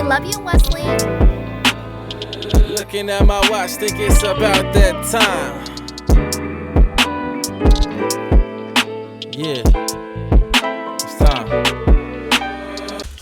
Love you, Wesley. Looking at my watch, think it's about that time. Yeah, it's time.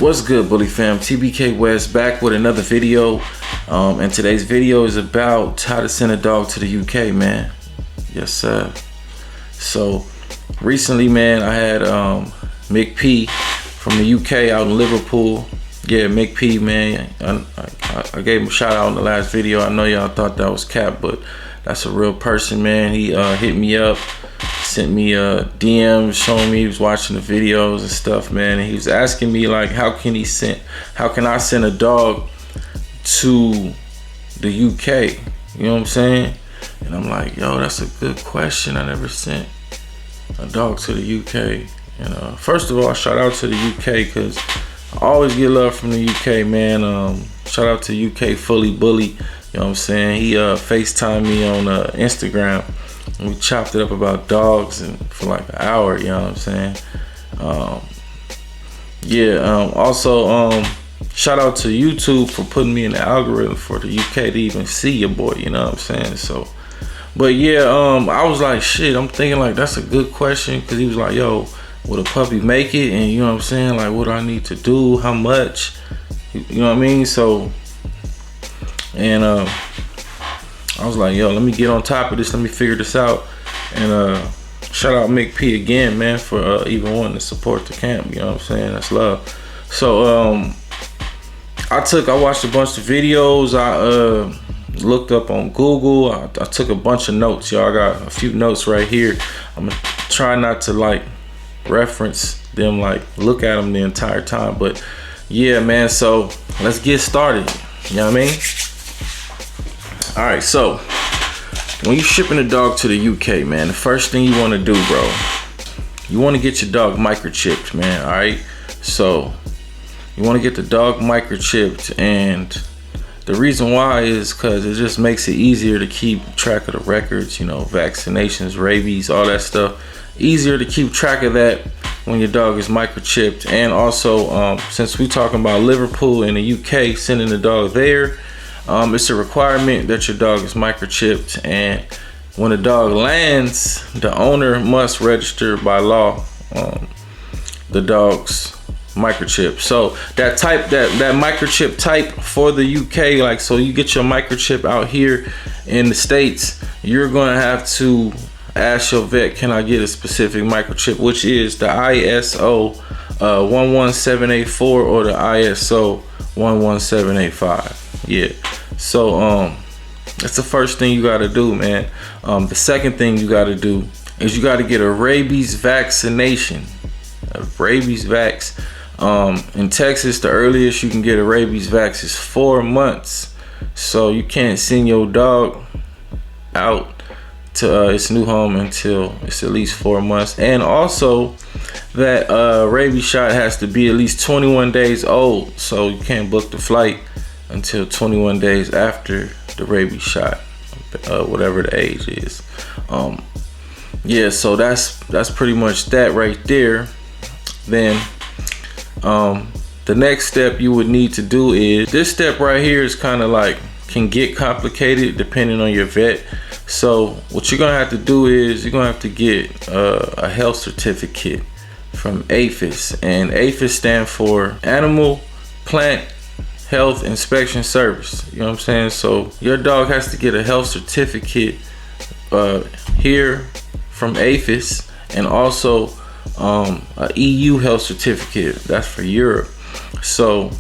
What's good, Bully Fam? TBK West back with another video. And today's video is about how to send a dog to the UK, man. Yes, sir. So recently, man, I had Mick P from the UK out in Liverpool. Yeah, Mick P, man. I gave him a shout out in the last video. I know y'all thought that was cap, but that's a real person, man. He hit me up, sent me DMs, showing me he was watching the videos and stuff, man. And he was asking me like, how can I send a dog to the UK? You know what I'm saying? And I'm like, yo, that's a good question. I never sent a dog to the UK. And first of all, shout out to the UK, because I always get love from the UK, man. Shout out to UK Fully Bully. You know what I'm saying? He FaceTimed me on Instagram, and we chopped it up about dogs and for like an hour. You know what I'm saying? Also, shout out to YouTube for putting me in the algorithm for the UK to even see your boy. You know what I'm saying? So, but yeah, I was like, shit. I'm thinking like that's a good question, because he was like, yo, will a puppy make it? And you know what I'm saying? Like, what do I need to do? How much? You know what I mean? So, and I was like, yo, let me get on top of this. Let me figure this out. And shout out Mick P again, man, for even wanting to support the camp. You know what I'm saying? That's love. So I watched a bunch of videos. I looked up on Google. I took a bunch of notes, y'all. I got a few notes right here. I'm gonna try not to like reference them, like look at them the entire time, but yeah, man. So let's get started. You know what I mean? All right, so when you're shipping a dog to the UK, man, the first thing you want to do, bro, you want to get your dog microchipped, man. All right, so you want to get the dog microchipped, and the reason why is because it just makes it easier to keep track of the records, you know, vaccinations, rabies, all that stuff. Easier to keep track of that when your dog is microchipped. And also, since we talking about Liverpool and the UK, sending the dog there, it's a requirement that your dog is microchipped. And when the dog lands, the owner must register by law the dog's microchip. So that microchip type for the UK, like, so you get your microchip out here in the States, you're gonna have to ask your vet, can I get a specific microchip, which is the ISO 11784 or the ISO 11785. Yeah, so that's the first thing you got to do, man. The second thing you got to do is you got to get a rabies vaccination. A rabies vax. In Texas, the earliest you can get a rabies vax is 4 months. So you can't send your dog out to its new home until it's at least 4 months. And also that rabies shot has to be at least 21 days old. So you can't book the flight until 21 days after the rabies shot, whatever the age is. Yeah, so that's pretty much that right there. Then the next step you would need to do is, this step right here is kind of like, can get complicated depending on your vet. So what you're gonna have to do is you're gonna have to get a health certificate from APHIS, and APHIS stand for Animal Plant Health Inspection Service. You know what I'm saying? So your dog has to get a health certificate here from APHIS, and also a EU health certificate. That's for Europe. So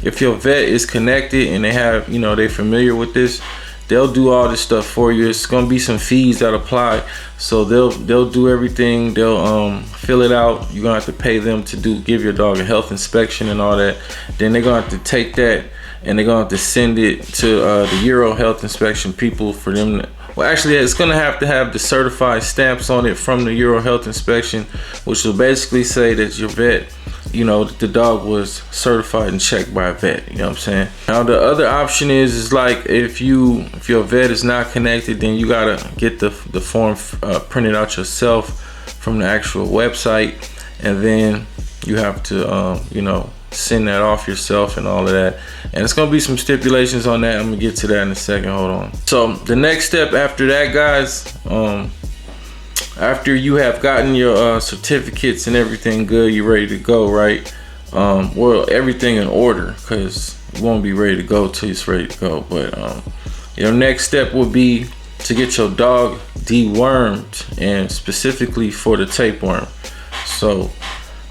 if your vet is connected and they have, you know, they're familiar with this, they'll do all this stuff for you. It's gonna be some fees that apply, so they'll do everything. They'll fill it out. You're gonna have to pay them to give your dog a health inspection and all that. Then they're gonna have to take that and they're gonna have to send it to the Euro health inspection people for them to, well, actually it's gonna have to have the certified stamps on it from the Euro health inspection, which will basically say that your vet, you know, the dog was certified and checked by a vet. You know what I'm saying? Now the other option is like, if your vet is not connected, then you gotta get the form printed out yourself from the actual website, and then you have to you know, send that off yourself and all of that. And it's gonna be some stipulations on that. I'm gonna get to that in a second. Hold on. So the next step after that, guys, after you have gotten your certificates and everything good, you're ready to go, right? Well, everything in order, because you won't be ready to go till it's ready to go. But your next step would be to get your dog dewormed, and specifically for the tapeworm. So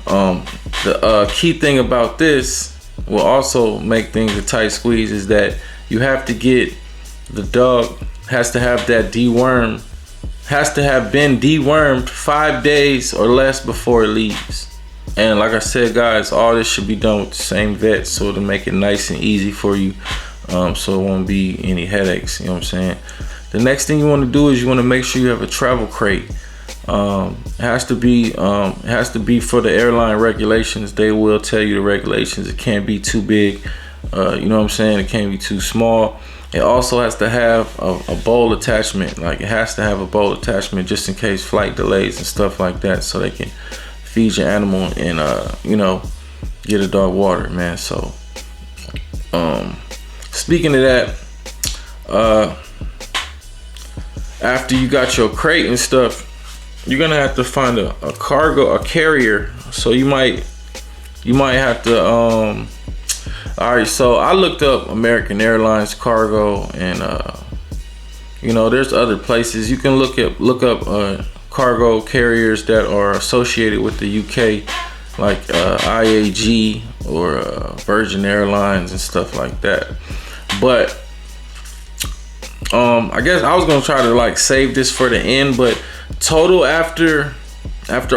the key thing about this will also make things a tight squeeze is that you have to get the dog has to have that deworm, has to have been dewormed 5 days or less before it leaves. And like I said, guys, all this should be done with the same vet, so to make it nice and easy for you, so it won't be any headaches. You know what I'm saying? The next thing you want to do is you want to make sure you have a travel crate. It has to be for the airline regulations. They will tell you the regulations. It can't be too big. You know what I'm saying? It can't be too small. It also has to have a bowl attachment. Like, it has to have a bowl attachment just in case flight delays and stuff like that, so they can feed your animal and you know, get a dog water, man. So speaking of that, after you got your crate and stuff, you're gonna have to find a carrier. So you might have to all right, so I looked up American Airlines cargo, and you know, there's other places you can look up cargo carriers that are associated with the UK, like IAG or Virgin Airlines and stuff like that. But I guess I was gonna try to like save this for the end, but total after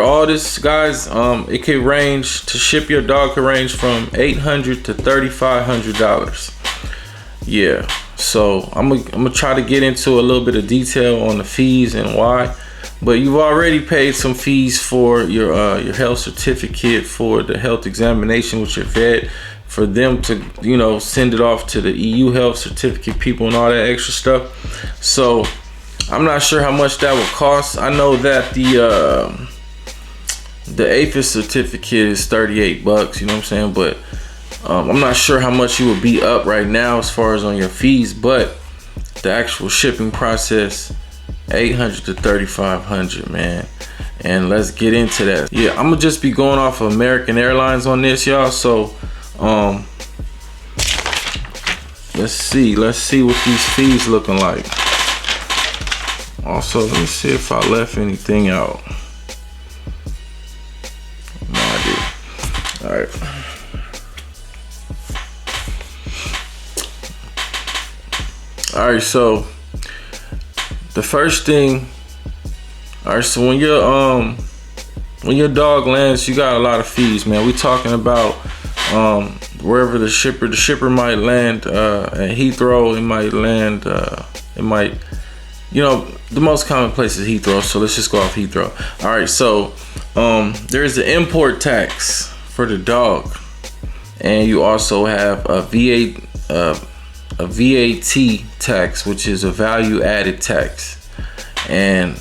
all this, guys, it could range to ship your dog could range from $800 to $3,500. Yeah, so I'm gonna try to get into a little bit of detail on the fees and why. But you've already paid some fees for your health certificate, for the health examination with your vet, for them to, you know, send it off to the EU health certificate people and all that extra stuff. So I'm not sure how much that would cost. I know that the APHIS certificate is $38, you know what I'm saying? But I'm not sure how much you would be up right now as far as on your fees, but the actual shipping process, $800 to $3,500, man. And let's get into that. Yeah, I'm gonna just be going off of American Airlines on this, y'all. So let's see what these fees looking like. Also, let me see if I left anything out. No, I did. All right. All right, so the first thing, all right, so when your dog lands, you got a lot of fees, man. We talking about wherever the shipper might land at Heathrow. It might land, you know, the most common place is Heathrow, so let's just go off Heathrow. All right, so there's the import tax for the dog, and you also have a VAT tax, which is a value added tax, and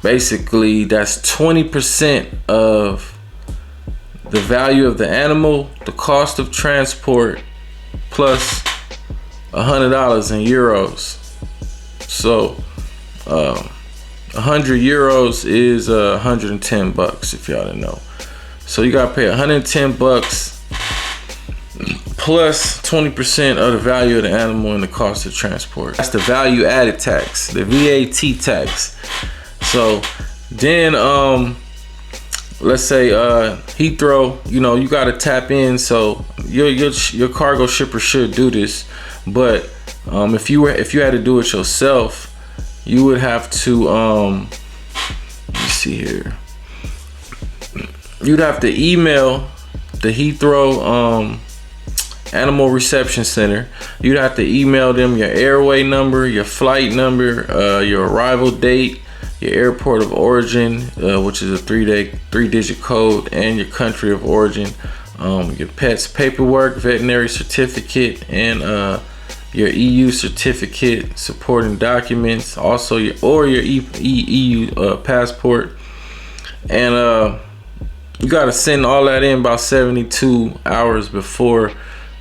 basically that's 20% of the value of the animal, the cost of transport, plus $100 in euros. So 100 euros is $110 if y'all didn't know. So you gotta pay $110 plus 20% of the value of the animal and the cost of transport. That's the value added tax, the VAT tax. So then let's say Heathrow, you know, you gotta tap in. So your cargo shipper should do this, but if you had to do it yourself, you would have to let me see here. You'd have to email the Heathrow Animal Reception Center. You'd have to email them your airway number, your flight number, your arrival date, your airport of origin, which is a three-digit code, and your country of origin, your pet's paperwork, veterinary certificate, and your EU certificate, supporting documents, also your EU passport, and you gotta send all that in about 72 hours before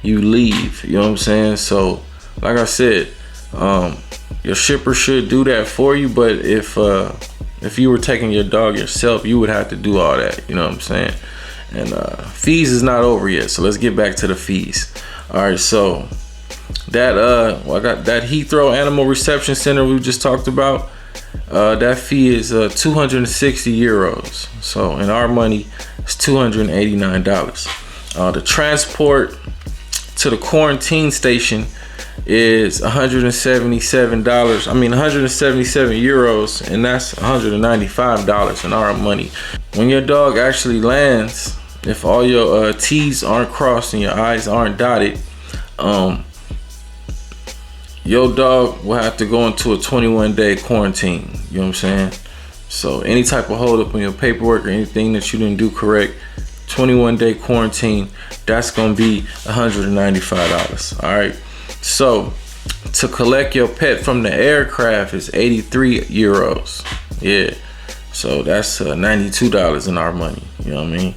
you leave. You know what I'm saying? So like I said, your shipper should do that for you, but if you were taking your dog yourself, you would have to do all that. You know what I'm saying? And fees is not over yet, so let's get back to the fees. All right, so that I got that Heathrow Animal Reception Center we just talked about. That fee is 260 euros. So in our money, it's $289. The transport to the quarantine station is $177. I mean 177 euros, and that's $195 in our money. When your dog actually lands, if all your T's aren't crossed and your I's aren't dotted, your dog will have to go into a 21-day quarantine. You know what I'm saying? So any type of hold up on your paperwork or anything that you didn't do correct, 21-day quarantine, that's gonna be $195. All right. So to collect your pet from the aircraft is 83 euros. Yeah. So that's $92 in our money. You know what I mean?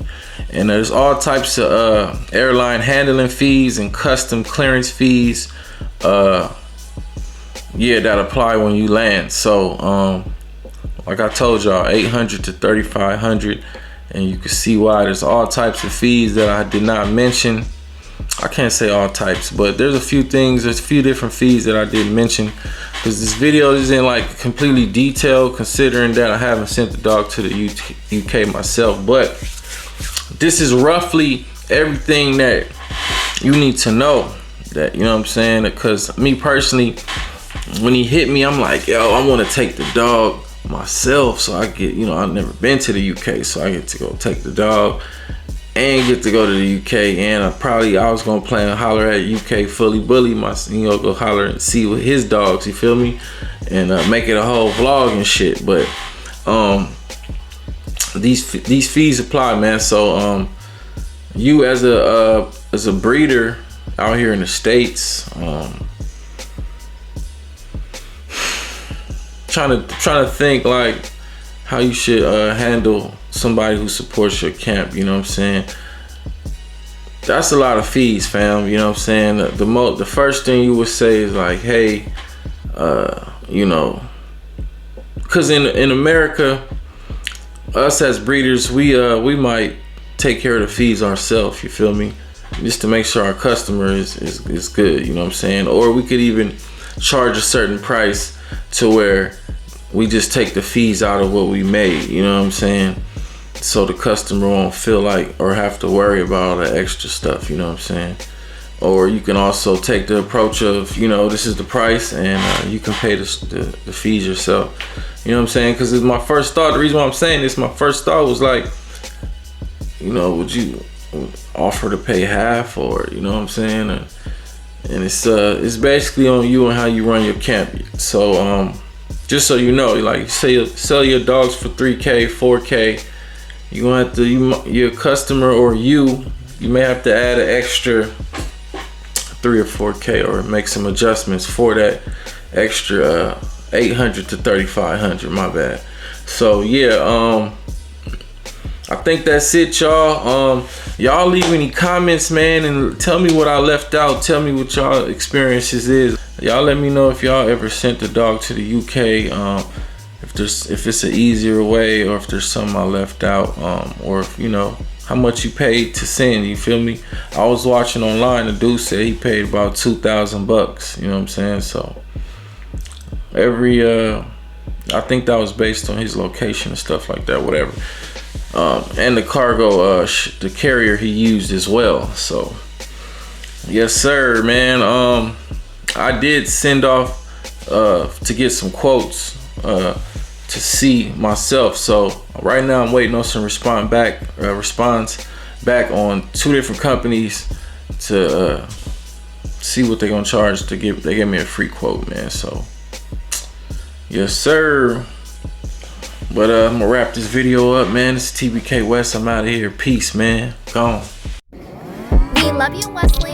And there's all types of airline handling fees and custom clearance fees. Yeah, that apply when you land. So like I told y'all, 800 to 3,500, and you can see why there's all types of fees that I did not mention. I can't say all types, but there's a few things, there's a few different fees that I didn't mention, because this video isn't like completely detailed, considering that I haven't sent the dog to the UK myself. But this is roughly everything that you need to know, that, you know what I'm saying? Because me personally, when he hit me, I'm like, yo, I want to take the dog myself, so I get, you know, I've never been to the UK, so I get to go take the dog and get to go to the UK. And I was gonna plan to holler at UK Fully Bully, go holler and see with his dogs, you feel me, and make it a whole vlog and shit. But these fees apply, man. So you as a breeder out here in the States, trying to think like how you should handle somebody who supports your camp. You know what I'm saying? That's a lot of fees, fam. You know what I'm saying? The first thing you would say is like, hey, you know, because in America, us as breeders, we might take care of the fees ourselves. You feel me? Just to make sure our customer is good. You know what I'm saying? Or we could even charge a certain price to where we just take the fees out of what we made. You know what I'm saying? So the customer won't feel like or have to worry about all the extra stuff. You know what I'm saying? Or you can also take the approach of, you know, this is the price, and you can pay the fees yourself. You know what I'm saying? Because it's my first thought. The reason why I'm saying this, my first thought was like, you know, would you offer to pay half, or, you know what I'm saying? And it's basically on you and how you run your camp. So just so you know, like, say you sell your dogs for 3K, 4K, you gonna have to, your customer or you may have to add an extra 3 or 4K, or make some adjustments for that extra 800 to 3,500. My bad. So yeah, I think that's it, y'all. Y'all leave any comments, man, and tell me what I left out. Tell me what y'all experiences is. Y'all let me know if y'all ever sent the dog to the UK. If it's an easier way, or if there's something I left out, or if, you know, how much you paid to send. You feel me? I was watching online, the dude said he paid about $2,000. You know what I'm saying? So I think that was based on his location and stuff like that, whatever. And the cargo, the carrier he used as well. So yes, sir, man. I did send off to get some quotes to see myself. So right now I'm waiting on some response back on 2 different companies to see what they're gonna charge to give. They gave me a free quote, man. So yes, sir. But I'm gonna wrap this video up, man. This is TBK West. I'm out of here. Peace, man. Gone. We love you, Wesley.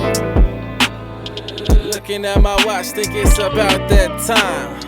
Looking at my watch, think it's about that time.